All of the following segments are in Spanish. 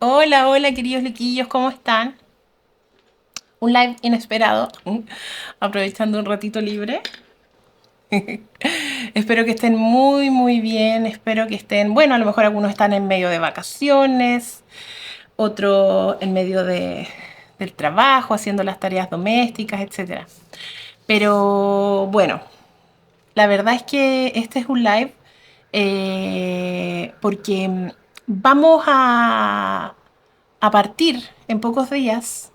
Hola, hola, queridos loquillos, ¿cómo están? Un live inesperado, aprovechando un ratito libre. Espero que estén muy, muy bien. Espero que estén, bueno, a lo mejor algunos están en medio de vacaciones, otros en medio del trabajo, haciendo las tareas domésticas, etcétera. Pero bueno, la verdad es que este es un live porque vamos a partir en pocos días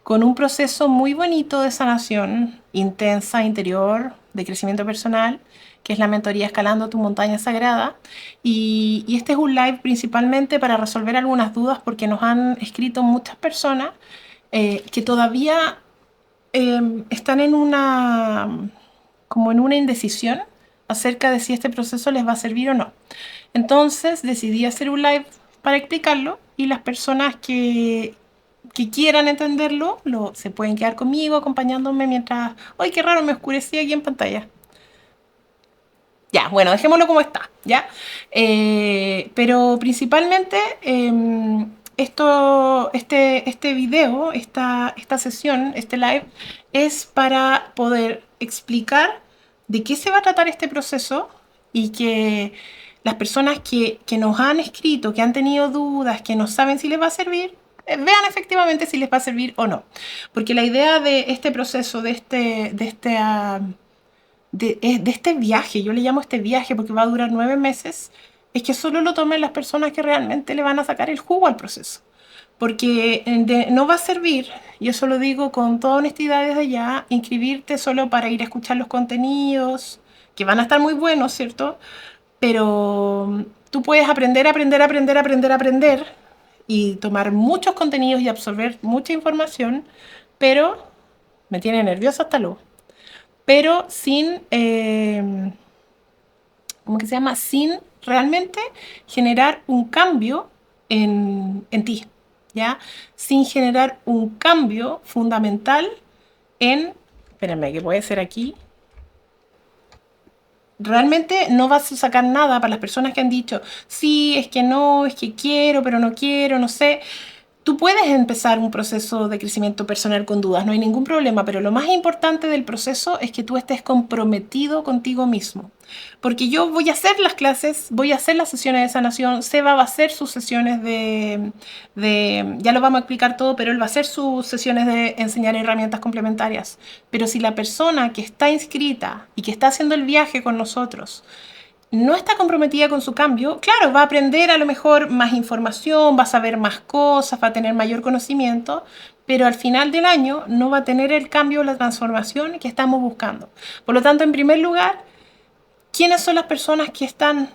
con un proceso muy bonito de sanación intensa interior, de crecimiento personal, que es la mentoría Escalando tu montaña sagrada. Y este es un live principalmente para resolver algunas dudas porque nos han escrito muchas personas que todavía están en como en una indecisión acerca de si este proceso les va a servir o no. Entonces decidí hacer un live para explicarlo y las personas que quieran entenderlo se pueden quedar conmigo acompañándome mientras... ¡Ay, qué raro! Me oscurecí aquí en pantalla. Ya, bueno, dejémoslo como está, ¿ya? Pero principalmente este video, esta sesión, este live, es para poder explicar de qué se va a tratar este proceso y que las personas que nos han escrito, que han tenido dudas, que no saben si les va a servir, vean efectivamente si les va a servir o no. Porque la idea de este proceso, de este viaje, yo le llamo este viaje porque va a durar 9 meses, es que solo lo tomen las personas que realmente le van a sacar el jugo al proceso. Porque no va a servir, y eso lo digo con toda honestidad desde ya, inscribirte solo para ir a escuchar los contenidos, que van a estar muy buenos, ¿cierto? Pero tú puedes aprender, aprender, aprender, aprender, aprender y tomar muchos contenidos y absorber mucha información, pero me tiene nerviosa hasta luego. Pero sin, ¿cómo que se llama? Sin realmente generar un cambio en ti, ¿ya? Sin generar un cambio fundamental espérenme, que puede ser aquí. Realmente no vas a sacar nada para las personas que han dicho, sí, es que no, es que quiero, pero no quiero, no sé. Tú puedes empezar un proceso de crecimiento personal con dudas, no hay ningún problema, pero lo más importante del proceso es que tú estés comprometido contigo mismo. Porque yo voy a hacer las clases, voy a hacer las sesiones de sanación, Seba va a hacer sus sesiones ya lo vamos a explicar todo, pero él va a hacer sus sesiones de enseñar herramientas complementarias. Pero si la persona que está inscrita y que está haciendo el viaje con nosotros no está comprometida con su cambio, claro, va a aprender a lo mejor más información, va a saber más cosas, va a tener mayor conocimiento, pero al final del año no va a tener el cambio o la transformación que estamos buscando. Por lo tanto, en primer lugar, ¿quiénes son las personas que están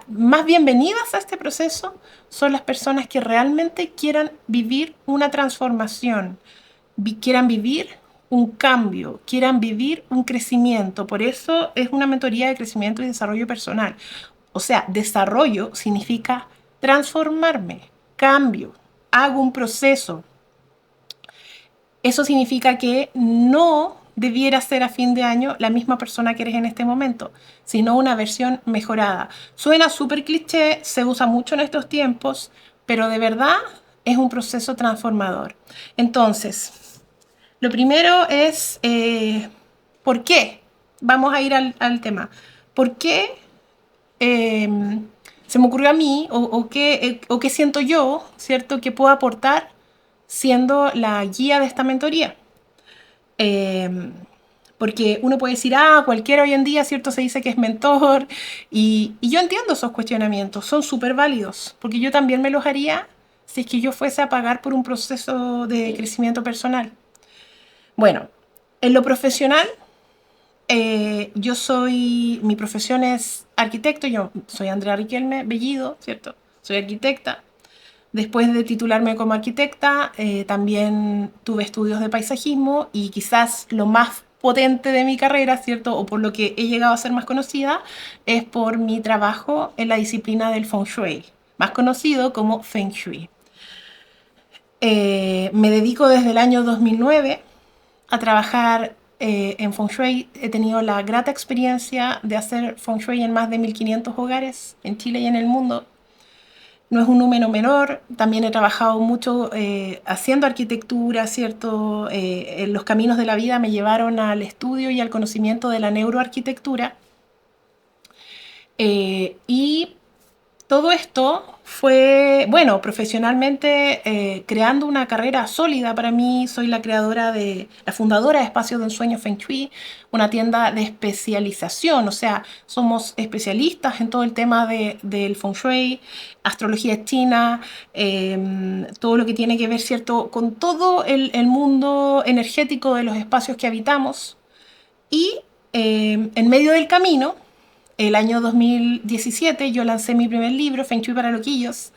más bienvenidas a este proceso? Son las personas que realmente quieran vivir una transformación, quieran vivir un cambio, quieran vivir un crecimiento. Por eso es una mentoría de crecimiento y desarrollo personal. O sea, desarrollo significa transformarme, cambio, hago un proceso. Eso significa que no debiera ser a fin de año la misma persona que eres en este momento, sino una versión mejorada. Suena súper cliché, se usa mucho en estos tiempos, pero de verdad es un proceso transformador. Entonces, lo primero es, ¿por qué? Vamos a ir al tema. ¿Por qué se me ocurrió a mí o qué siento yo, ¿cierto? Que puedo aportar siendo la guía de esta mentoría. Eh, Porque uno puede decir, cualquiera hoy en día, ¿cierto? Se dice que es mentor. Y yo entiendo esos cuestionamientos, son súper válidos, porque yo también me los haría si es que yo fuese a pagar por un proceso de crecimiento personal. Bueno, en lo profesional, mi profesión es arquitecto, yo soy Andrea Riquelme Bellido, ¿cierto? Soy arquitecta. Después de titularme como arquitecta, también tuve estudios de paisajismo y quizás lo más potente de mi carrera, ¿cierto? O por lo que he llegado a ser más conocida, es por mi trabajo en la disciplina del Feng Shui, más conocido como Feng Shui. Me dedico desde el año 2009 a trabajar en Feng Shui. He tenido la grata experiencia de hacer Feng Shui en más de 1500 hogares en Chile y en el mundo. no es un número menor. También he trabajado mucho haciendo arquitectura, ¿cierto? Los caminos de la vida me llevaron al estudio y al conocimiento de la neuroarquitectura. Y todo esto fue, bueno, profesionalmente creando una carrera sólida para mí. Soy la fundadora de Espacios de Ensueño Feng Shui, una tienda de especialización. O sea, somos especialistas en todo el tema del Feng Shui, astrología china, todo lo que tiene que ver, ¿cierto?, con todo el mundo energético de los espacios que habitamos. Y en medio del camino, el año 2017, yo lancé mi primer libro, Feng Shui para Loquillos.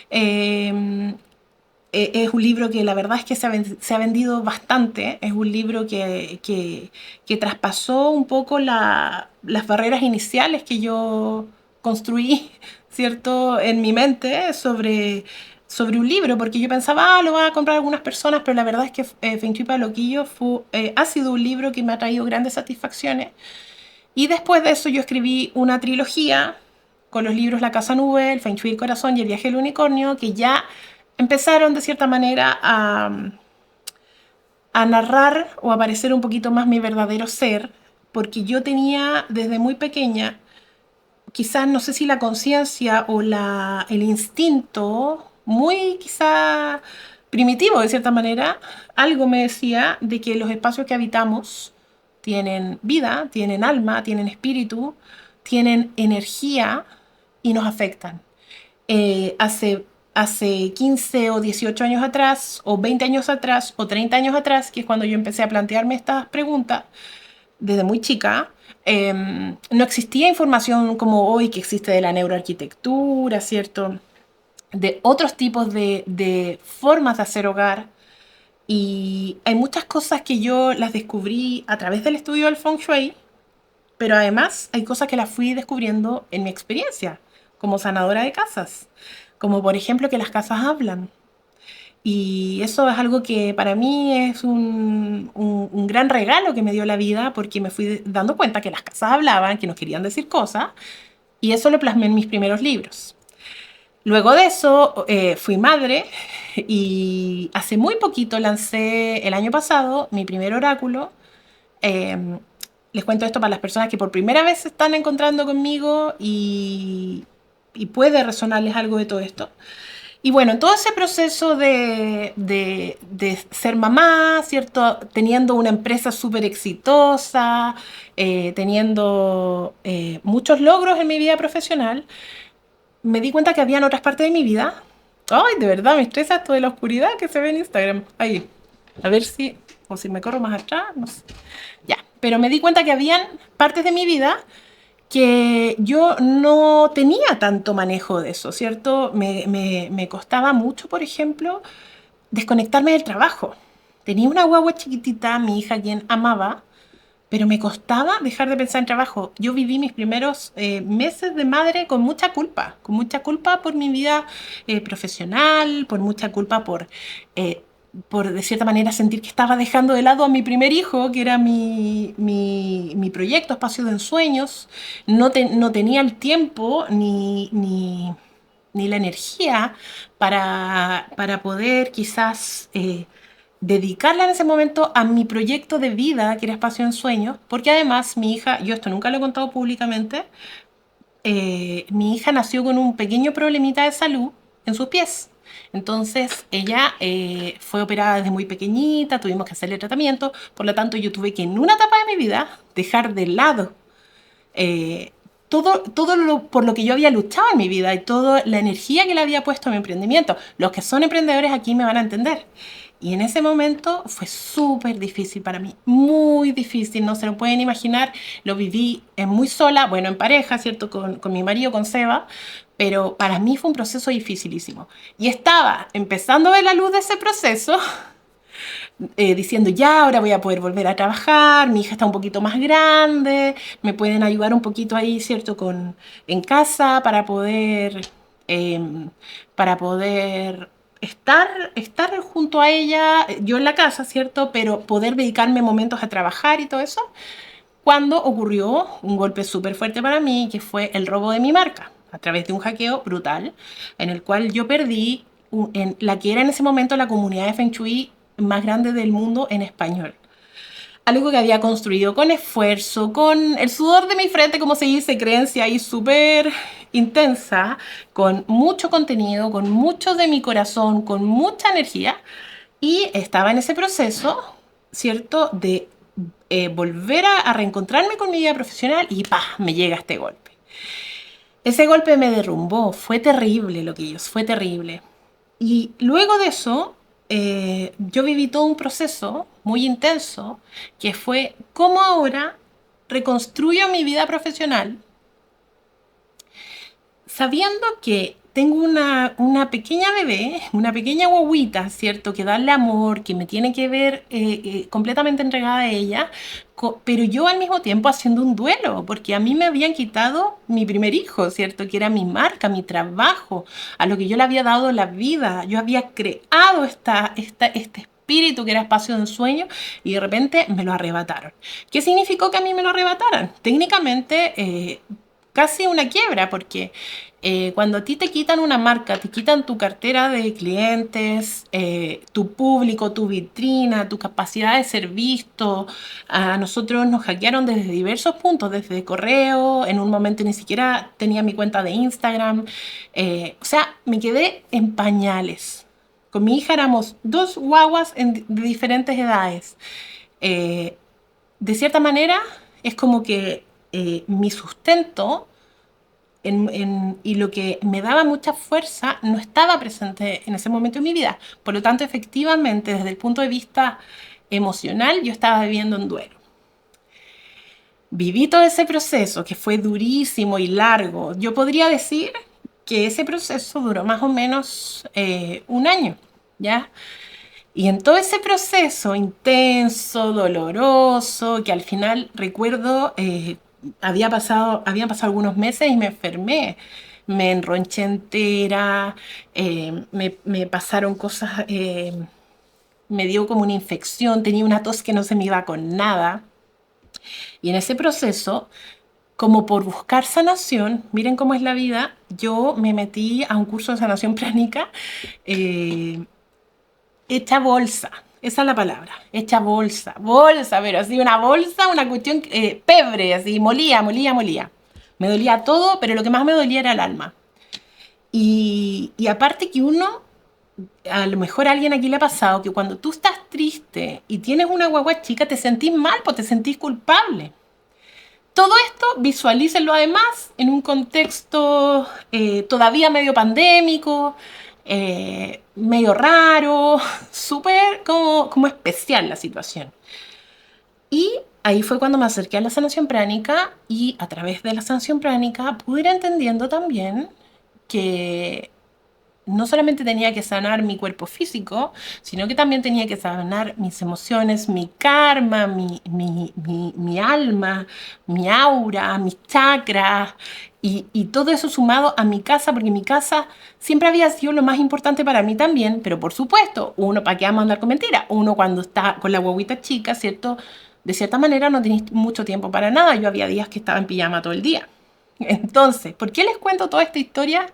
Eh, es un libro que la verdad es que se ha vendido bastante. Es un libro que traspasó un poco las barreras iniciales que yo construí, ¿cierto?, en mi mente sobre un libro, porque yo pensaba, lo van a comprar algunas personas, pero la verdad es que Feng Shui para Loquillos ha sido un libro que me ha traído grandes satisfacciones. Y después de eso yo escribí una trilogía con los libros La Casa Nube, El Feng Shui del Corazón y El Viaje del Unicornio, que ya empezaron de cierta manera a narrar o a aparecer un poquito más mi verdadero ser, porque yo tenía desde muy pequeña, quizás no sé si la conciencia o el instinto, muy quizá primitivo de cierta manera, algo me decía de que los espacios que habitamos tienen vida, tienen alma, tienen espíritu, tienen energía y nos afectan. Hace 15 o 18 años atrás, o 20 años atrás, o 30 años atrás, que es cuando yo empecé a plantearme estas preguntas, desde muy chica, no existía información como hoy que existe de la neuroarquitectura, ¿cierto? De otros tipos de formas de hacer hogar. Y hay muchas cosas que yo las descubrí a través del estudio del Feng Shui, pero además hay cosas que las fui descubriendo en mi experiencia como sanadora de casas, como por ejemplo que las casas hablan. Y eso es algo que para mí es un gran regalo que me dio la vida, porque me fui dando cuenta que las casas hablaban, que nos querían decir cosas, y eso lo plasmé en mis primeros libros. Luego de eso fui madre y hace muy poquito lancé, el año pasado, mi primer oráculo. Eh, Les cuento esto para las personas que por primera vez se están encontrando conmigo y puede resonarles algo de todo esto. Y bueno, en todo ese proceso de ser mamá, ¿cierto? Teniendo una empresa súper exitosa, teniendo muchos logros en mi vida profesional, me di cuenta que habían otras partes de mi vida. Ay, de verdad, me estresa esto de la oscuridad que se ve en Instagram. Ahí, a ver si, o si me corro más atrás, no sé. Ya, pero me di cuenta que habían partes de mi vida que yo no tenía tanto manejo de eso, ¿cierto? Me costaba mucho, por ejemplo, desconectarme del trabajo. Tenía una guagua chiquitita, mi hija, quien amaba, pero me costaba dejar de pensar en trabajo. Yo viví mis primeros meses de madre con mucha culpa por mi vida profesional, por mucha culpa por, de cierta manera, sentir que estaba dejando de lado a mi primer hijo, que era mi proyecto, Espacio de Ensueños. No tenía el tiempo ni la energía para poder quizás dedicarla en ese momento a mi proyecto de vida, que era Espacio en Sueños, porque además mi hija, yo esto nunca lo he contado públicamente, mi hija nació con un pequeño problemita de salud en sus pies. Entonces ella fue operada desde muy pequeñita, tuvimos que hacerle tratamiento, por lo tanto yo tuve que en una etapa de mi vida dejar de lado eh, todo por lo que yo había luchado en mi vida y toda la energía que le había puesto a mi emprendimiento. Los que son emprendedores aquí me van a entender. Y en ese momento fue súper difícil para mí, muy difícil, no se lo pueden imaginar. Lo viví muy sola, bueno, en pareja, ¿cierto? Con mi marido, con Seba, pero para mí fue un proceso dificilísimo. Y estaba empezando a ver la luz de ese proceso, diciendo, ya, ahora voy a poder volver a trabajar, mi hija está un poquito más grande, me pueden ayudar un poquito ahí, ¿cierto? En casa eh, para poder estar junto a ella, yo en la casa, ¿cierto? Pero poder dedicarme momentos a trabajar y todo eso, cuando ocurrió un golpe súper fuerte para mí, que fue el robo de mi marca. a través de un hackeo brutal, en el cual yo perdí en la que era en ese momento la comunidad de Feng Shui más grande del mundo en español. Algo que había construido con esfuerzo, con el sudor de mi frente, como se dice, creencia ahí súper intensa, con mucho contenido, con mucho de mi corazón, con mucha energía. Y estaba en ese proceso, ¿cierto?, de volver a reencontrarme con mi vida profesional y ¡pah!, me llega este golpe. Ese golpe me derrumbó, fue terrible lo que ellos, fue terrible. Y luego de eso, yo viví todo un proceso muy intenso, que fue cómo ahora reconstruyo mi vida profesional sabiendo que tengo una pequeña bebé, una pequeña guaguita, ¿cierto? Que darle amor, que me tiene que ver completamente entregada a ella, pero yo al mismo tiempo haciendo un duelo, porque a mí me habían quitado mi primer hijo, ¿cierto? Que era mi marca, mi trabajo, a lo que yo le había dado la vida. Yo había creado este espíritu que era espacio de ensueño y de repente me lo arrebataron. ¿Qué significó que a mí me lo arrebataran? Técnicamente, casi una quiebra, porque cuando a ti te quitan una marca, te quitan tu cartera de clientes, tu público, tu vitrina, tu capacidad de ser visto, a nosotros nos hackearon desde diversos puntos, desde correo, en un momento ni siquiera tenía mi cuenta de Instagram, o sea, me quedé en pañales. Con mi hija éramos dos guaguas de diferentes edades. Eh, de cierta manera, es como que mi sustento y lo que me daba mucha fuerza no estaba presente en ese momento de mi vida. Por lo tanto, efectivamente, desde el punto de vista emocional, yo estaba viviendo un duelo. Viví todo ese proceso que fue durísimo y largo. Yo podría decir que ese proceso duró más o menos un año, ¿ya? Y en todo ese proceso intenso, doloroso, que al final recuerdo, habían pasado algunos meses y me enfermé. Me enronché entera, me pasaron cosas, me dio como una infección, tenía una tos que no se me iba con nada. Y en ese proceso, como por buscar sanación, miren cómo es la vida, yo me metí a un curso de sanación pránica, eh, hecha bolsa. Esa es la palabra, hecha bolsa, bolsa, pero así una bolsa, una cuestión pebre, así, molía. Me dolía todo, pero lo que más me dolía era el alma. Y aparte que uno, a lo mejor a alguien aquí le ha pasado, que cuando tú estás triste y tienes una guagua chica, te sentís mal, pues te sentís culpable. Todo esto visualícenlo además en un contexto todavía medio pandémico, medio raro, súper como especial la situación. Y ahí fue cuando me acerqué a la sanación pránica y a través de la sanación pránica pude ir entendiendo también que no solamente tenía que sanar mi cuerpo físico, sino que también tenía que sanar mis emociones, mi karma, mi alma, mi aura, mis chakras y todo eso sumado a mi casa, porque mi casa siempre había sido lo más importante para mí también, pero por supuesto, uno, ¿para qué vamos a andar con mentiras? Uno cuando está con la guaguita chica, ¿cierto? De cierta manera no tenéis mucho tiempo para nada. Yo había días que estaba en pijama todo el día. Entonces, ¿por qué les cuento toda esta historia?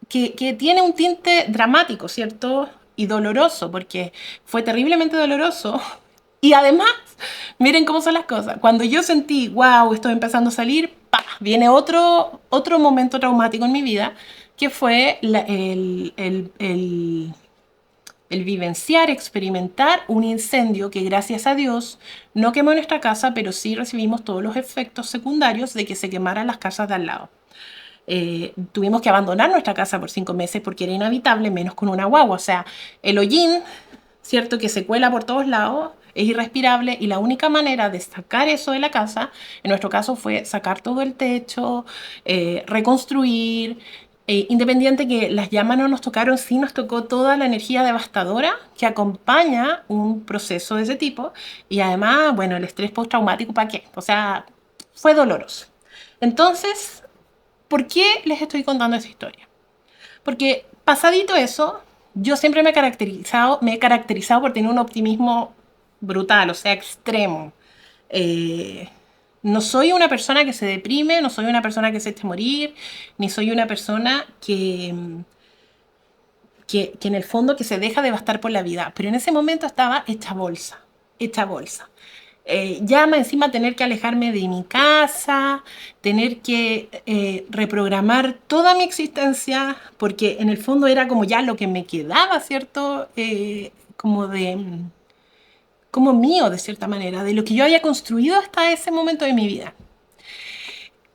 Que tiene un tinte dramático, ¿cierto? Y doloroso, porque fue terriblemente doloroso. Y además, miren cómo son las cosas. Cuando yo sentí, wow, estoy empezando a salir, ¡pah!, viene otro momento traumático en mi vida, que fue el vivenciar, experimentar un incendio que gracias a Dios no quemó nuestra casa, pero sí recibimos todos los efectos secundarios de que se quemaran las casas de al lado. Tuvimos que abandonar nuestra casa por 5 meses porque era inhabitable, menos con una guagua. O sea, el hollín, ¿cierto?, que se cuela por todos lados, es irrespirable y la única manera de sacar eso de la casa, en nuestro caso fue sacar todo el techo, reconstruir, independiente que las llamas no nos tocaron, sí nos tocó toda la energía devastadora que acompaña un proceso de ese tipo y además, bueno, el estrés postraumático, ¿para qué? O sea, fue doloroso. Entonces, ¿por qué les estoy contando esta historia? Porque pasadito eso, yo siempre me he caracterizado por tener un optimismo brutal, o sea, extremo. Eh, No soy una persona que se deprime, no soy una persona que se eche a morir, ni soy una persona que en el fondo que se deja devastar por la vida. Pero en ese momento estaba hecha bolsa, hecha bolsa. Ya más encima tener que alejarme de mi casa, tener que reprogramar toda mi existencia, porque en el fondo era como ya lo que me quedaba, ¿cierto? Como de, como mío, de cierta manera, de lo que yo había construido hasta ese momento de mi vida.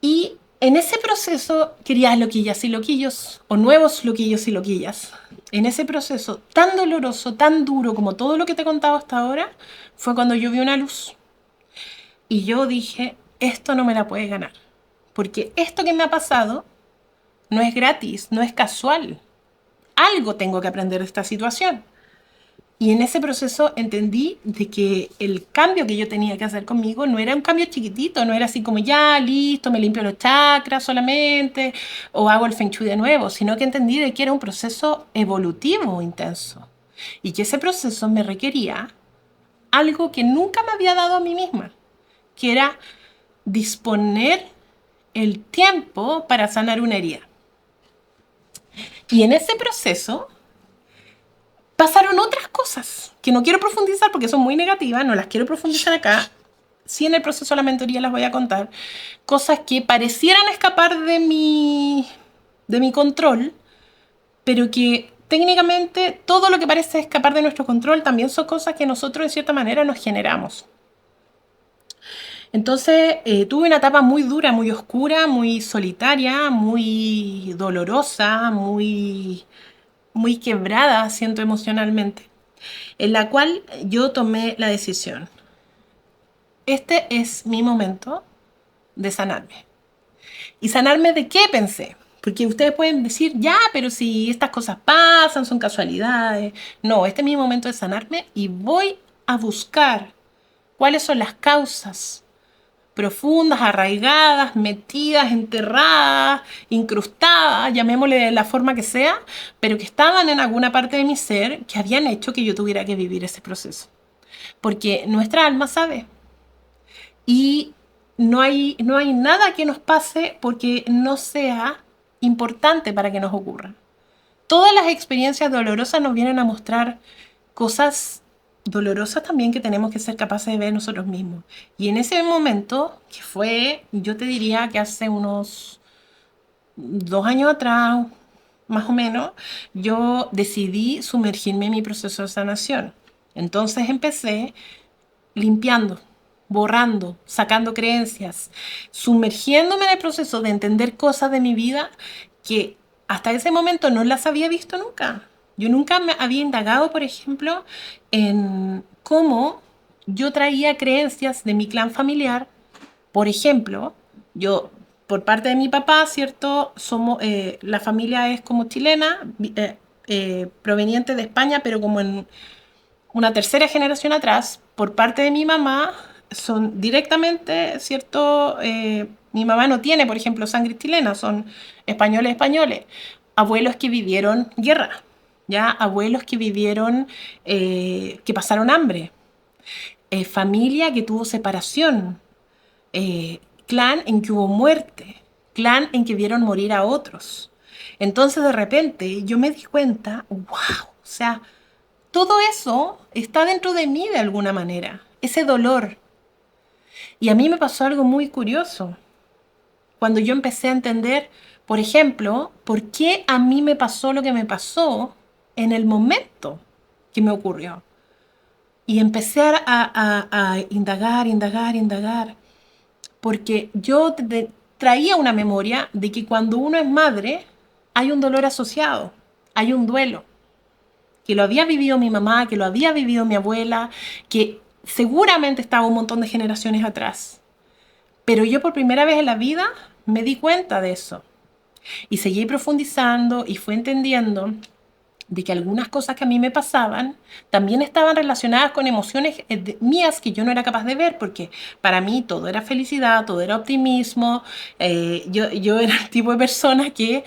Y en ese proceso quería loquillas y loquillos, o nuevos loquillos y loquillas. En ese proceso tan doloroso, tan duro como todo lo que te he contado hasta ahora, fue cuando yo vi una luz. Y yo dije, esto no me la puede ganar. Porque esto que me ha pasado no es gratis, no es casual. Algo tengo que aprender de esta situación. Y en ese proceso entendí de que el cambio que yo tenía que hacer conmigo no era un cambio chiquitito, no era así como ya, listo, me limpio los chakras solamente o hago el Feng Shui de nuevo, sino que entendí de que era un proceso evolutivo intenso y que ese proceso me requería algo que nunca me había dado a mí misma, que era disponer el tiempo para sanar una herida. Y en ese proceso pasaron otras cosas que no quiero profundizar porque son muy negativas, no las quiero profundizar acá. Sí, en el proceso de la mentoría las voy a contar. Cosas que parecieran escapar de mi control, pero que técnicamente todo lo que parece escapar de nuestro control también son cosas que nosotros de cierta manera nos generamos. Entonces tuve una etapa muy dura, muy oscura, muy solitaria, muy dolorosa, muy quebrada, siento emocionalmente, en la cual yo tomé la decisión. Este es mi momento de sanarme. ¿Y sanarme de qué pensé? Porque ustedes pueden decir, ya, pero si estas cosas pasan, son casualidades. No, este es mi momento de sanarme y voy a buscar cuáles son las causas profundas, arraigadas, metidas, enterradas, incrustadas, llamémosle de la forma que sea, pero que estaban en alguna parte de mi ser que habían hecho que yo tuviera que vivir ese proceso. Porque nuestra alma sabe. Y no hay nada que nos pase porque no sea importante para que nos ocurra. Todas las experiencias dolorosas nos vienen a mostrar cosas dolorosas también que tenemos que ser capaces de ver nosotros mismos. Y en ese momento, que fue, yo te diría que hace unos 2 años atrás, más o menos, yo decidí sumergirme en mi proceso de sanación. Entonces empecé limpiando, borrando, sacando creencias, sumergiéndome en el proceso de entender cosas de mi vida que hasta ese momento no las había visto nunca. Yo nunca me había indagado, por ejemplo, en cómo yo traía creencias de mi clan familiar. Por ejemplo, yo, por parte de mi papá, ¿cierto? La familia es como chilena, proveniente de España, pero como en una tercera generación atrás, por parte de mi mamá, son directamente, ¿cierto? Mi mamá no tiene, por ejemplo, sangre chilena, son españoles españoles, abuelos que vivieron guerra, ya abuelos que vivieron, que pasaron hambre, familia que tuvo separación, clan en que hubo muerte, clan en que vieron morir a otros. Entonces de repente yo me di cuenta, wow, o sea, todo eso está dentro de mí de alguna manera, ese dolor. Y a mí me pasó algo muy curioso. Cuando yo empecé a entender, por ejemplo, por qué a mí me pasó lo que me pasó en el momento que me ocurrió. Y empecé a indagar, indagar, indagar. Porque yo traía una memoria de que cuando uno es madre, hay un dolor asociado, hay un duelo que lo había vivido mi mamá, que lo había vivido mi abuela, que seguramente estaba un montón de generaciones atrás. Pero yo por primera vez en la vida me di cuenta de eso. Y seguí profundizando y fui entendiendo de que algunas cosas que a mí me pasaban también estaban relacionadas con emociones mías que yo no era capaz de ver, porque para mí todo era felicidad, todo era optimismo. Yo era el tipo de persona que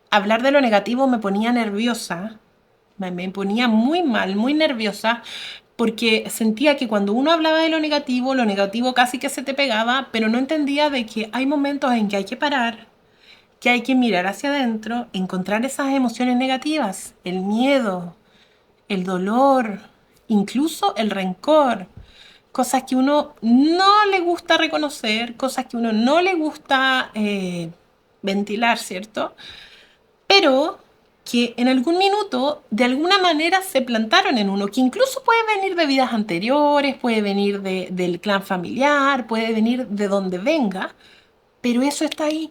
hablar de lo negativo me ponía nerviosa, me ponía muy mal, muy nerviosa, porque sentía que cuando uno hablaba de lo negativo casi que se te pegaba, pero no entendía de que hay momentos en que hay que parar, que hay que mirar hacia adentro, encontrar esas emociones negativas, el miedo, el dolor, incluso el rencor, cosas que uno no le gusta reconocer, cosas que uno no le gusta ventilar, ¿cierto? Pero que en algún minuto de alguna manera se plantaron en uno, que incluso puede venir de vidas anteriores, puede venir del clan familiar, puede venir de donde venga, pero eso está ahí.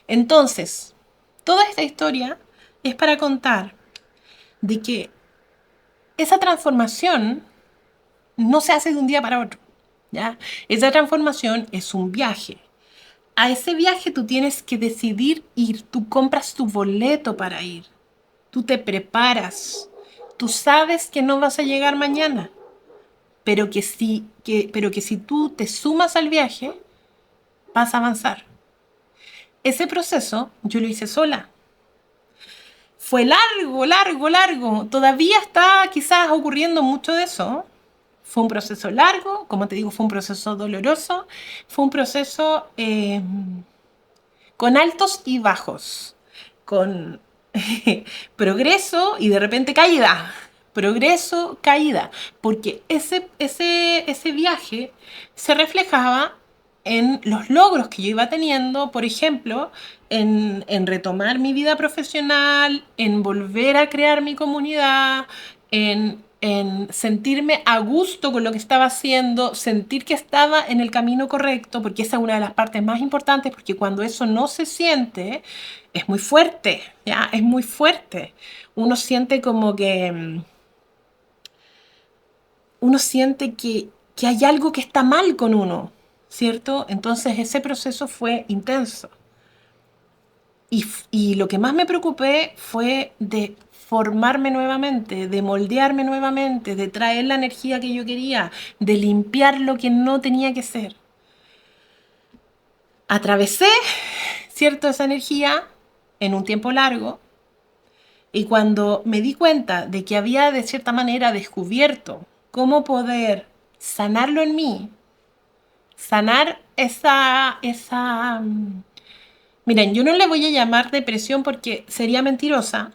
Entonces, toda esta historia es para contar de que esa transformación no se hace de un día para otro, ¿ya? Esa transformación es un viaje. A ese viaje tú tienes que decidir ir, tú compras tu boleto para ir, tú te preparas, tú sabes que no vas a llegar mañana, pero que si tú te sumas al viaje, vas a avanzar. Ese proceso yo lo hice sola. Fue largo, largo, largo. Todavía está quizás ocurriendo mucho de eso. Fue un proceso largo, como te digo, fue un proceso doloroso, fue un proceso con altos y bajos, con progreso y de repente caída. Progreso, caída. Porque ese viaje se reflejaba en los logros que yo iba teniendo, por ejemplo, en retomar mi vida profesional, en volver a crear mi comunidad, en sentirme a gusto con lo que estaba haciendo, sentir que estaba en el camino correcto, porque esa es una de las partes más importantes, porque cuando eso no se siente, es muy fuerte, ¿ya? Es muy fuerte. Uno siente como que, uno siente que hay algo que está mal con uno, ¿cierto? Entonces ese proceso fue intenso. Y lo que más me preocupé fue de formarme nuevamente, de moldearme nuevamente, de traer la energía que yo quería, de limpiar lo que no tenía que ser. Atravesé, ¿cierto?, esa energía en un tiempo largo y cuando me di cuenta de que había de cierta manera descubierto cómo poder sanarlo en mí, sanar miren, yo no le voy a llamar depresión porque sería mentirosa,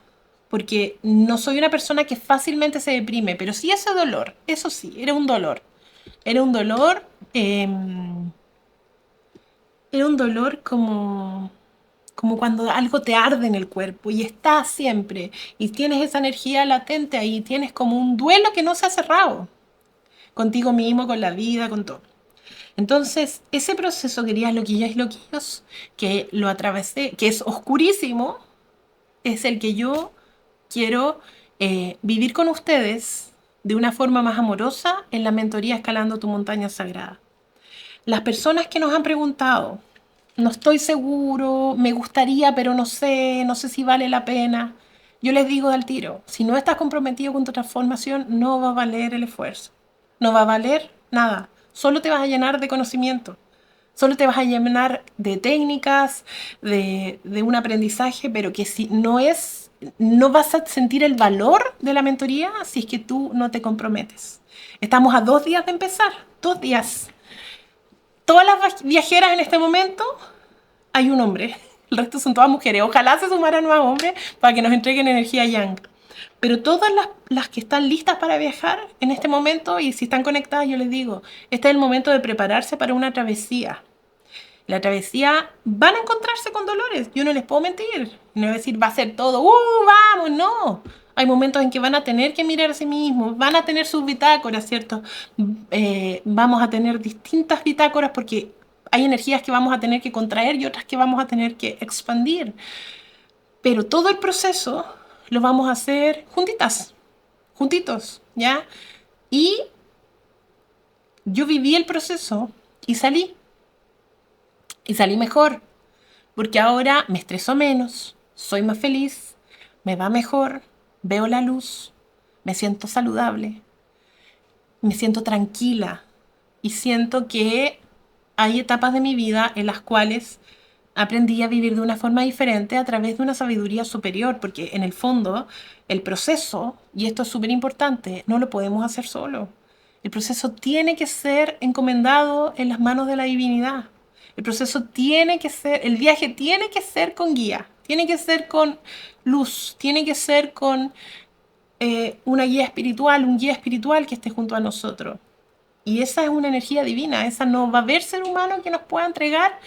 porque no soy una persona que fácilmente se deprime, pero sí ese dolor, eso sí, era un dolor. Era un dolor, eh, era un dolor como cuando algo te arde en el cuerpo y está siempre, y tienes esa energía latente ahí, tienes como un duelo que no se ha cerrado, contigo mismo, con la vida, con todo. Entonces, ese proceso, querías loquillas y loquillos, que lo atravesé, que es oscurísimo, es el que yo quiero vivir con ustedes de una forma más amorosa en la mentoría Escalando tu Montaña Sagrada. Las personas que nos han preguntado, no estoy seguro, me gustaría, pero no sé si vale la pena. Yo les digo al tiro, si no estás comprometido con tu transformación, no va a valer el esfuerzo. No va a valer nada. Solo te vas a llenar de conocimiento. Solo te vas a llenar de técnicas, de un aprendizaje, pero que si no es, no vas a sentir el valor de la mentoría si es que tú no te comprometes. Estamos a 2 días de empezar, 2 días. Todas las viajeras en este momento hay un hombre, el resto son todas mujeres. Ojalá se sumaran más hombres para que nos entreguen energía yang. Pero todas las que están listas para viajar en este momento y si están conectadas, yo les digo, este es el momento de prepararse para una travesía. La travesía van a encontrarse con dolores, yo no les puedo mentir. No es decir, va a ser todo, vamos, no. Hay momentos en que van a tener que mirar a sí mismos, van a tener sus bitácoras, ¿cierto? Vamos a tener distintas bitácoras porque hay energías que vamos a tener que contraer y otras que vamos a tener que expandir. Pero todo el proceso lo vamos a hacer juntitas, juntitos, ¿ya? Y yo viví el proceso y salí. Y salí mejor, porque ahora me estreso menos, soy más feliz, me va mejor, veo la luz, me siento saludable, me siento tranquila y siento que hay etapas de mi vida en las cuales Aprendí a vivir de una forma diferente a través de una sabiduría superior, porque en el fondo el proceso, y esto es súper importante, no lo podemos hacer solo. El proceso tiene que ser encomendado en las manos de la divinidad. El proceso tiene que ser, el viaje tiene que ser con guía, tiene que ser con luz, tiene que ser con una guía espiritual, un guía espiritual que esté junto a nosotros. Y esa es una energía divina, esa no va a haber ser humano que nos pueda entregar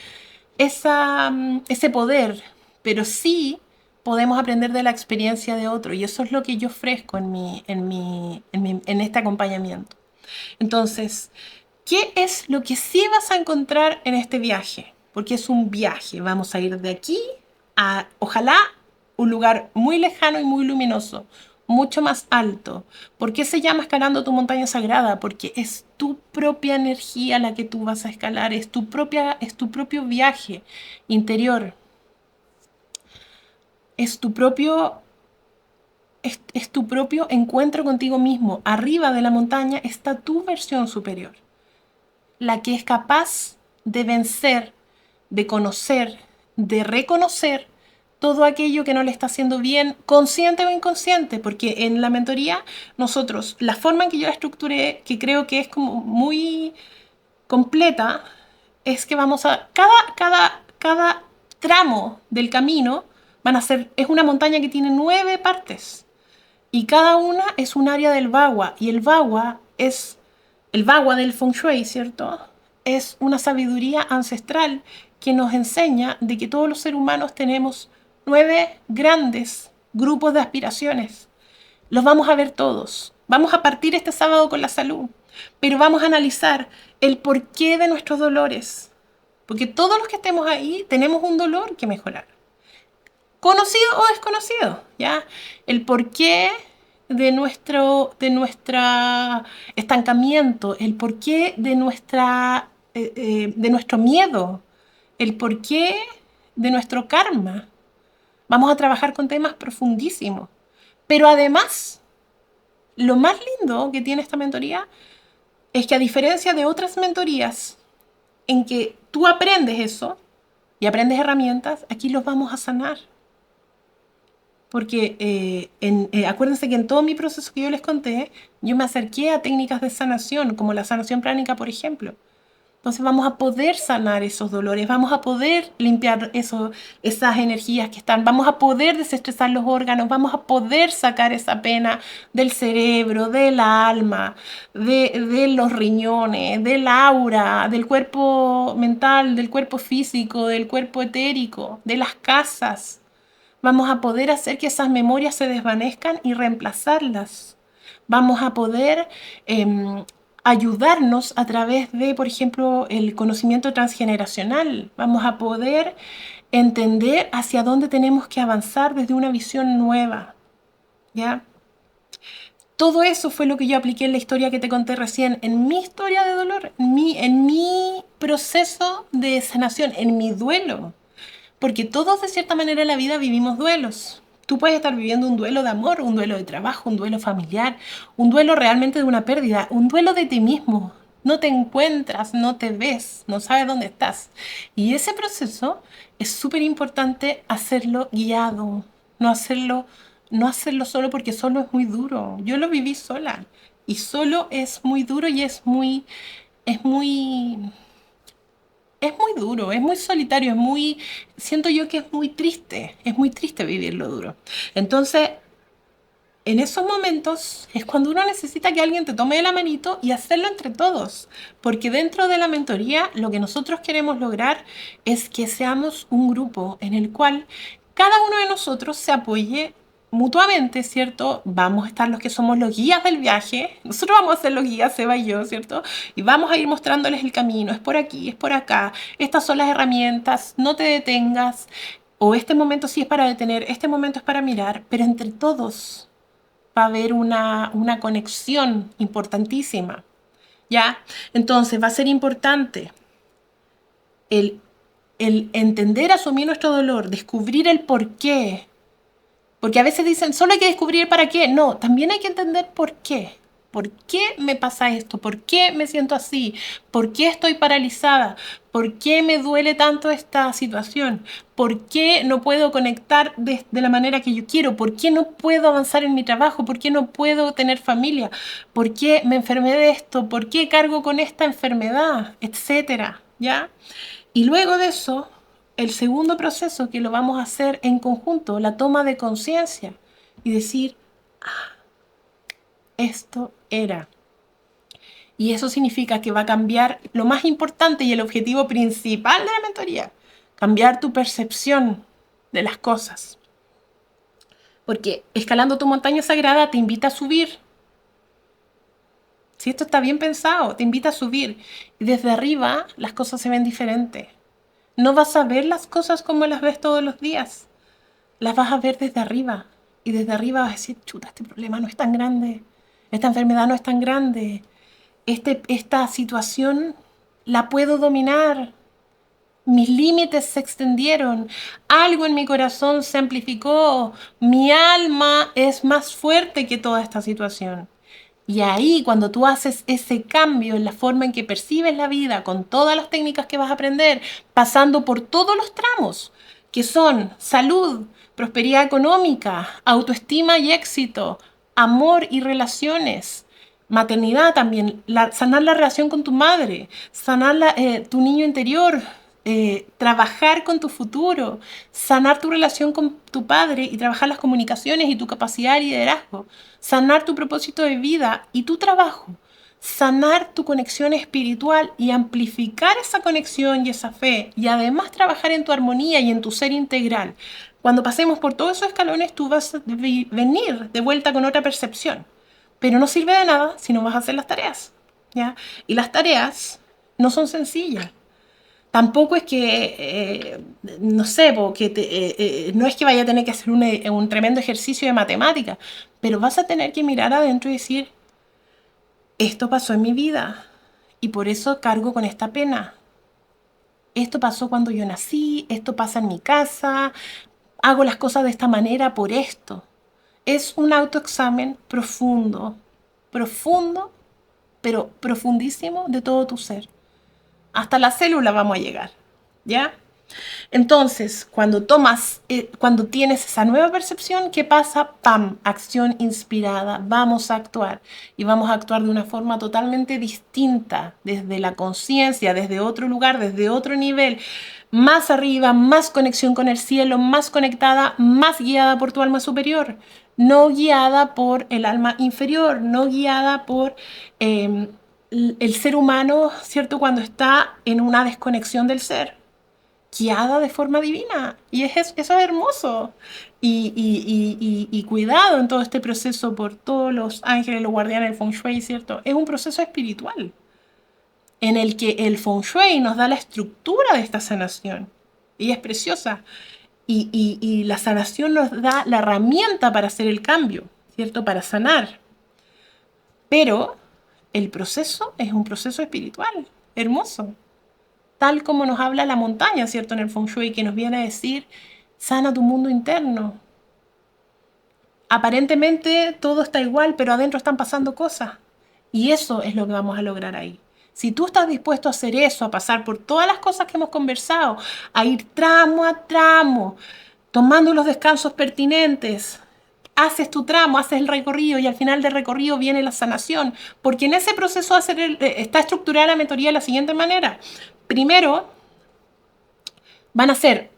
ese poder, pero sí podemos aprender de la experiencia de otro y eso es lo que yo ofrezco en este acompañamiento. Entonces, ¿qué es lo que sí vas a encontrar en este viaje? Porque es un viaje, vamos a ir de aquí a, ojalá, un lugar muy lejano y muy luminoso, mucho más alto. ¿Por qué se llama escalando tu montaña sagrada? Porque es tu propia energía la que tú vas a escalar, es tu propio viaje interior, es tu propio, es tu propio encuentro contigo mismo. Arriba de la montaña está tu versión superior, la que es capaz de vencer, de conocer, de reconocer todo aquello que no le está haciendo bien, consciente o inconsciente, porque en la mentoría nosotros, la forma en que yo la estructuré, que creo que es como muy completa, es que vamos a, cada tramo del camino van a ser, es una montaña que tiene 9 partes y cada una es un área del Bagua y el Bagua es el Bagua del Feng Shui, ¿cierto? Es una sabiduría ancestral que nos enseña de que todos los seres humanos tenemos 9 grandes grupos de aspiraciones. Los vamos a ver todos. Vamos a partir este sábado con la salud, pero vamos a analizar el porqué de nuestros dolores, porque todos los que estemos ahí tenemos un dolor que mejorar, conocido o desconocido, ¿ya? El porqué de nuestra estancamiento, el porqué de nuestro miedo, el porqué de nuestro karma. Vamos a trabajar con temas profundísimos. Pero además, lo más lindo que tiene esta mentoría es que a diferencia de otras mentorías en que tú aprendes eso y aprendes herramientas, aquí los vamos a sanar. Porque acuérdense que en todo mi proceso que yo les conté, yo me acerqué a técnicas de sanación, como la sanación pránica, por ejemplo. Entonces vamos a poder sanar esos dolores, vamos a poder limpiar esas energías que están, vamos a poder desestresar los órganos, vamos a poder sacar esa pena del cerebro, del alma, de los riñones, del aura, del cuerpo mental, del cuerpo físico, del cuerpo etérico, de las casas. Vamos a poder hacer que esas memorias se desvanezcan y reemplazarlas. Vamos a poder ayudarnos a través de, por ejemplo, el conocimiento transgeneracional. Vamos a poder entender hacia dónde tenemos que avanzar desde una visión nueva. ¿Ya? Todo eso fue lo que yo apliqué en la historia que te conté recién, en mi historia de dolor, en mi proceso de sanación, en mi duelo. Porque todos de cierta manera en la vida vivimos duelos. Tú puedes estar viviendo un duelo de amor, un duelo de trabajo, un duelo familiar, un duelo realmente de una pérdida, un duelo de ti mismo. No te encuentras, no te ves, no sabes dónde estás. Y ese proceso es súper importante hacerlo guiado, no hacerlo solo porque solo es muy duro. Yo lo viví sola y solo es muy duro y es muy es muy duro, es muy solitario, siento yo que es muy triste vivirlo duro. Entonces, en esos momentos es cuando uno necesita que alguien te tome de la manito y hacerlo entre todos, porque dentro de la mentoría lo que nosotros queremos lograr es que seamos un grupo en el cual cada uno de nosotros se apoye mutuamente, ¿cierto? Vamos a estar los que somos los guías del viaje, nosotros vamos a ser los guías, Seba y yo, ¿cierto? Y vamos a ir mostrándoles el camino, es por aquí, es por acá, estas son las herramientas, no te detengas, o este momento sí es para detener, este momento es para mirar, pero entre todos va a haber una conexión importantísima, ¿ya? Entonces va a ser importante el, el entender, asumir nuestro dolor, descubrir el por qué. Porque a veces dicen, solo hay que descubrir para qué. No, también hay que entender por qué. ¿Por qué me pasa esto? ¿Por qué me siento así? ¿Por qué estoy paralizada? ¿Por qué me duele tanto esta situación? ¿Por qué no puedo conectar de la manera que yo quiero? ¿Por qué no puedo avanzar en mi trabajo? ¿Por qué no puedo tener familia? ¿Por qué me enfermé de esto? ¿Por qué cargo con esta enfermedad? Etcétera, ¿ya? Y luego de eso, el segundo proceso que lo vamos a hacer en conjunto, la toma de conciencia y decir, esto era. Y eso significa que va a cambiar lo más importante y el objetivo principal de la mentoría, cambiar tu percepción de las cosas. Porque escalando tu montaña sagrada te invita a subir. Si esto está bien pensado, te invita a subir. Y desde arriba las cosas se ven diferentes. No vas a ver las cosas como las ves todos los días. Las vas a ver desde arriba. Y desde arriba vas a decir, chuta, este problema no es tan grande. Esta enfermedad no es tan grande. Esta situación la puedo dominar. Mis límites se extendieron. Algo en mi corazón se amplificó. Mi alma es más fuerte que toda esta situación. Y ahí, cuando tú haces ese cambio en la forma en que percibes la vida, con todas las técnicas que vas a aprender, pasando por todos los tramos, que son salud, prosperidad económica, autoestima y éxito, amor y relaciones, maternidad también, sanar la relación con tu madre, sanar tu niño interior, trabajar con tu futuro, sanar tu relación con tu padre y trabajar las comunicaciones y tu capacidad de liderazgo, sanar tu propósito de vida y tu trabajo, sanar tu conexión espiritual y amplificar esa conexión y esa fe, y además trabajar en tu armonía y en tu ser integral. Cuando pasemos por todos esos escalones, tú vas a venir de vuelta con otra percepción, pero no sirve de nada si no vas a hacer las tareas, ¿ya? Y las tareas no son sencillas. Tampoco es que, no sé, no es que vaya a tener que hacer un tremendo ejercicio de matemática, pero vas a tener que mirar adentro y decir, esto pasó en mi vida y por eso cargo con esta pena. Esto pasó cuando yo nací, esto pasa en mi casa, hago las cosas de esta manera por esto. Es un autoexamen profundo, profundo, pero profundísimo de todo tu ser. Hasta la célula vamos a llegar, ¿ya? Entonces, cuando tienes esa nueva percepción, ¿qué pasa? ¡Pam! Acción inspirada. Vamos a actuar. Y vamos a actuar de una forma totalmente distinta, desde la conciencia, desde otro lugar, desde otro nivel, más arriba, más conexión con el cielo, más conectada, más guiada por tu alma superior. No guiada por el alma inferior, no guiada por el ser humano, ¿cierto? Cuando está en una desconexión del ser, guiada de forma divina. Y eso es hermoso. Y cuidado en todo este proceso por todos los ángeles, los guardianes del Feng Shui, ¿cierto? Es un proceso espiritual en el que el Feng Shui nos da la estructura de esta sanación. Y es preciosa. Y la sanación nos da la herramienta para hacer el cambio, ¿cierto? Para sanar. Pero el proceso es un proceso espiritual, hermoso. Tal como nos habla la montaña, ¿cierto? En el Feng Shui, que nos viene a decir, sana tu mundo interno. Aparentemente todo está igual, pero adentro están pasando cosas. Y eso es lo que vamos a lograr ahí. Si tú estás dispuesto a hacer eso, a pasar por todas las cosas que hemos conversado, a ir tramo a tramo, tomando los descansos pertinentes, haces tu tramo, haces el recorrido y al final del recorrido viene la sanación. Porque en ese proceso está estructurada la mentoría de la siguiente manera. Primero, van a ser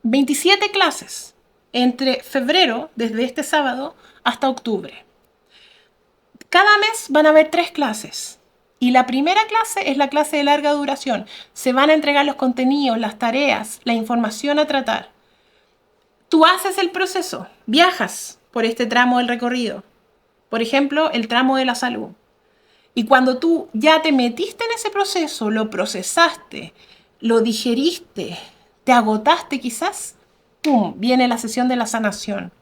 27 clases entre febrero, desde este sábado, hasta octubre. Cada mes van a haber 3 clases. Y la primera clase es la clase de larga duración. Se van a entregar los contenidos, las tareas, la información a tratar. Tú haces el proceso, viajas por este tramo del recorrido. Por ejemplo, el tramo de la salud. Y cuando tú ya te metiste en ese proceso, lo procesaste, lo digeriste, te agotaste quizás, ¡pum!, viene la sesión de la sanación.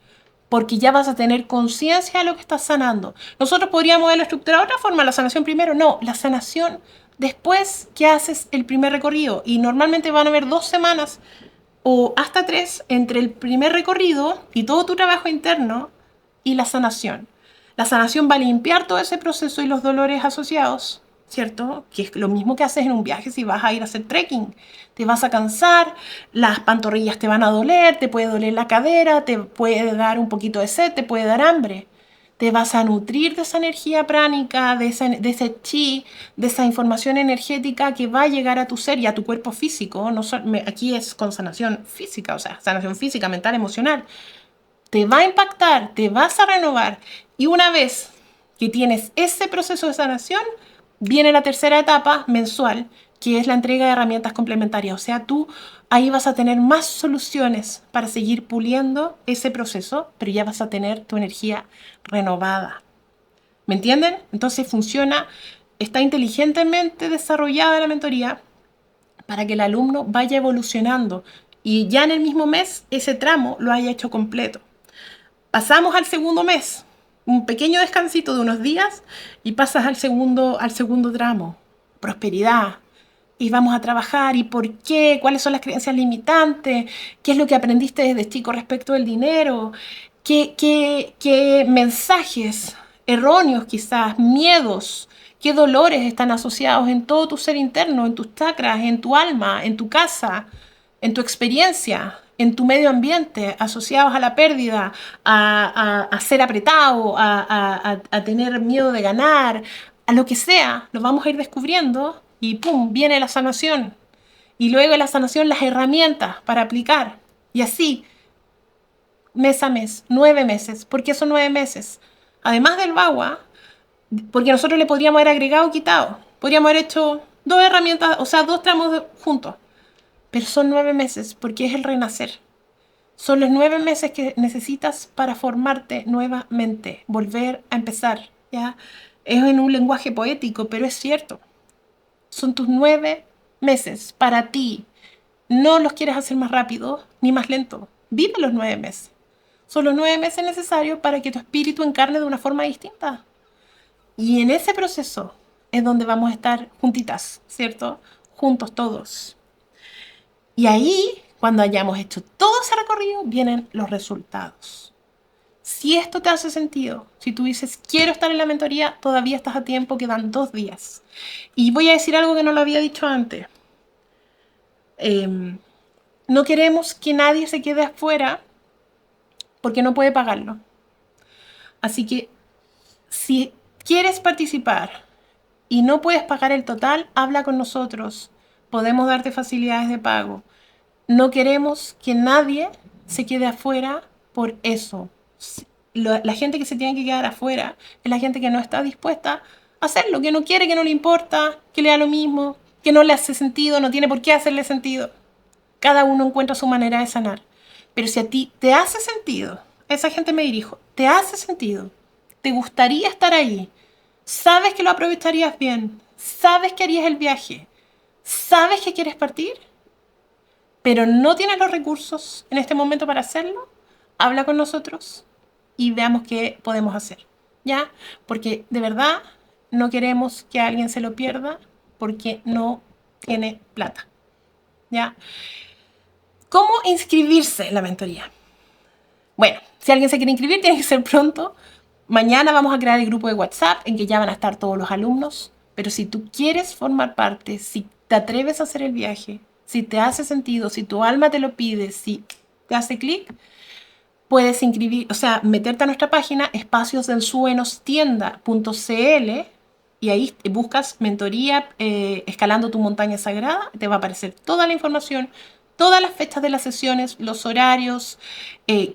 Porque ya vas a tener conciencia de lo que estás sanando. Nosotros podríamos haberlo estructurado de otra forma, la sanación primero. No, la sanación después que haces el primer recorrido. Y normalmente van a haber 2 semanas o hasta 3 entre el primer recorrido y todo tu trabajo interno y la sanación. La sanación va a limpiar todo ese proceso y los dolores asociados, ¿cierto? Que es lo mismo que haces en un viaje si vas a ir a hacer trekking. Te vas a cansar, las pantorrillas te van a doler, te puede doler la cadera, te puede dar un poquito de sed, te puede dar hambre. Te vas a nutrir de esa energía pránica, de ese chi, de esa información energética que va a llegar a tu ser y a tu cuerpo físico. No aquí es con sanación física, o sea, sanación física, mental, emocional. Te va a impactar, te vas a renovar. Y una vez que tienes ese proceso de sanación, viene la tercera etapa mensual, que es la entrega de herramientas complementarias. O sea, tú ahí vas a tener más soluciones para seguir puliendo ese proceso, pero ya vas a tener tu energía renovada. ¿Me entienden? Entonces funciona, está inteligentemente desarrollada la mentoría para que el alumno vaya evolucionando y ya en el mismo mes ese tramo lo haya hecho completo. Pasamos al segundo mes, un pequeño descansito de unos días y pasas al segundo tramo, prosperidad. Y vamos a trabajar, ¿y por qué? ¿Cuáles son las creencias limitantes? ¿Qué es lo que aprendiste desde chico respecto del dinero? ¿Qué mensajes erróneos quizás, miedos, qué dolores están asociados en todo tu ser interno, en tus chakras, en tu alma, en tu casa, en tu experiencia, en tu medio ambiente, asociados a la pérdida, a ser apretado, a tener miedo de ganar, a lo que sea, lo vamos a ir descubriendo y ¡pum! Viene la sanación. Y luego de la sanación las herramientas para aplicar. Y así, mes a mes, 9 meses. ¿Por qué son 9 meses? Además del bagua, porque nosotros le podríamos haber agregado o quitado. Podríamos haber hecho 2 herramientas, o sea, 2 tramos juntos. Pero son 9 meses porque es el renacer. Son los 9 meses que necesitas para formarte nuevamente, volver a empezar, ¿ya? Es en un lenguaje poético, pero es cierto. Son tus 9 meses para ti. No los quieres hacer más rápido ni más lento. Vive los 9 meses. Son los 9 meses necesarios para que tu espíritu encarne de una forma distinta. Y en ese proceso es donde vamos a estar juntitas, ¿cierto? Juntos todos. Y ahí, cuando hayamos hecho todo ese recorrido, vienen los resultados. Si esto te hace sentido, si tú dices, quiero estar en la mentoría, todavía estás a tiempo, quedan 2 días. Y voy a decir algo que no lo había dicho antes. No queremos que nadie se quede afuera porque no puede pagarlo. Así que si quieres participar y no puedes pagar el total, habla con nosotros. Podemos darte facilidades de pago. No queremos que nadie se quede afuera por eso. La gente que se tiene que quedar afuera es la gente que no está dispuesta a hacerlo, que no quiere, que no le importa, que le da lo mismo, que no le hace sentido, no tiene por qué hacerle sentido. Cada uno encuentra su manera de sanar. Pero si a ti te hace sentido, a esa gente me dirijo, te hace sentido, te gustaría estar ahí, sabes que lo aprovecharías bien, sabes que harías el viaje, sabes que quieres partir, pero no tienes los recursos en este momento para hacerlo, habla con nosotros y veamos qué podemos hacer, ¿ya? Porque de verdad no queremos que alguien se lo pierda porque no tiene plata, ¿ya? ¿Cómo inscribirse en la mentoría? Bueno, si alguien se quiere inscribir, tiene que ser pronto. Mañana vamos a crear el grupo de WhatsApp en que ya van a estar todos los alumnos. Pero si tú quieres formar parte, si te atreves a hacer el viaje, si te hace sentido, si tu alma te lo pide, si te hace clic, puedes inscribir, o sea, meterte a nuestra página espaciosdelsuenostienda.cl y ahí buscas mentoría escalando tu montaña sagrada. Te va a aparecer toda la información, todas las fechas de las sesiones, los horarios,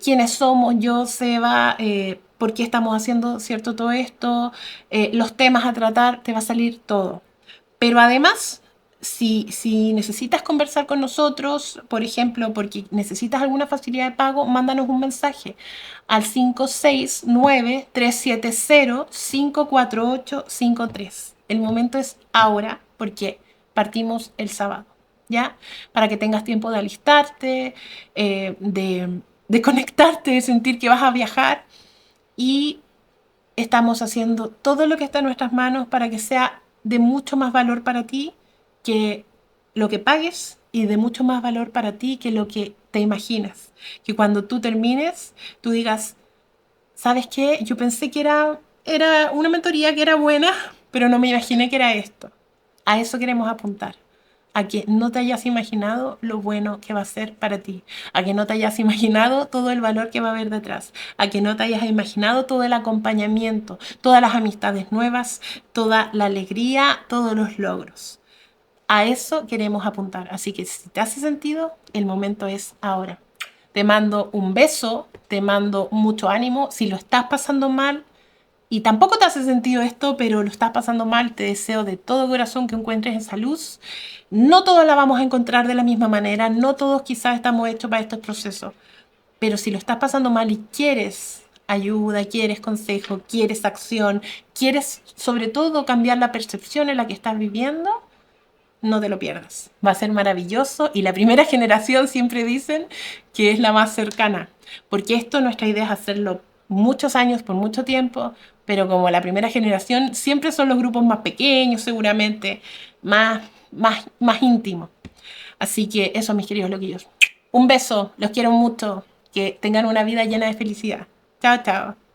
quiénes somos, yo, Seba, por qué estamos haciendo cierto todo esto, los temas a tratar, te va a salir todo. Pero además, si necesitas conversar con nosotros, por ejemplo, porque necesitas alguna facilidad de pago, mándanos un mensaje al 569-370-54853. El momento es ahora porque partimos el sábado, ¿ya? Para que tengas tiempo de alistarte, de conectarte, de sentir que vas a viajar y estamos haciendo todo lo que está en nuestras manos para que sea de mucho más valor para ti que lo que pagues y de mucho más valor para ti que lo que te imaginas. Que cuando tú termines, tú digas, ¿sabes qué? Yo pensé que era era una mentoría que era buena, pero no me imaginé que era esto. A eso queremos apuntar. A que no te hayas imaginado lo bueno que va a ser para ti, a que no te hayas imaginado todo el valor que va a haber detrás, a que no te hayas imaginado todo el acompañamiento, todas las amistades nuevas, toda la alegría, todos los logros. A eso queremos apuntar. Así que si te hace sentido, el momento es ahora. Te mando un beso, te mando mucho ánimo. Si lo estás pasando mal, y tampoco te hace sentido esto, pero lo estás pasando mal, te deseo de todo corazón que encuentres esa luz. No todos la vamos a encontrar de la misma manera, no todos quizás estamos hechos para estos procesos, pero si lo estás pasando mal y quieres ayuda, quieres consejo, quieres acción, quieres sobre todo cambiar la percepción en la que estás viviendo, no te lo pierdas. Va a ser maravilloso y la primera generación siempre dicen que es la más cercana, porque esto nuestra idea es hacerlo muchos años, por mucho tiempo, pero como la primera generación siempre son los grupos más pequeños, seguramente, más íntimos. Así que eso, mis queridos loquillos. Un beso, los quiero mucho, que tengan una vida llena de felicidad. Chao, chao.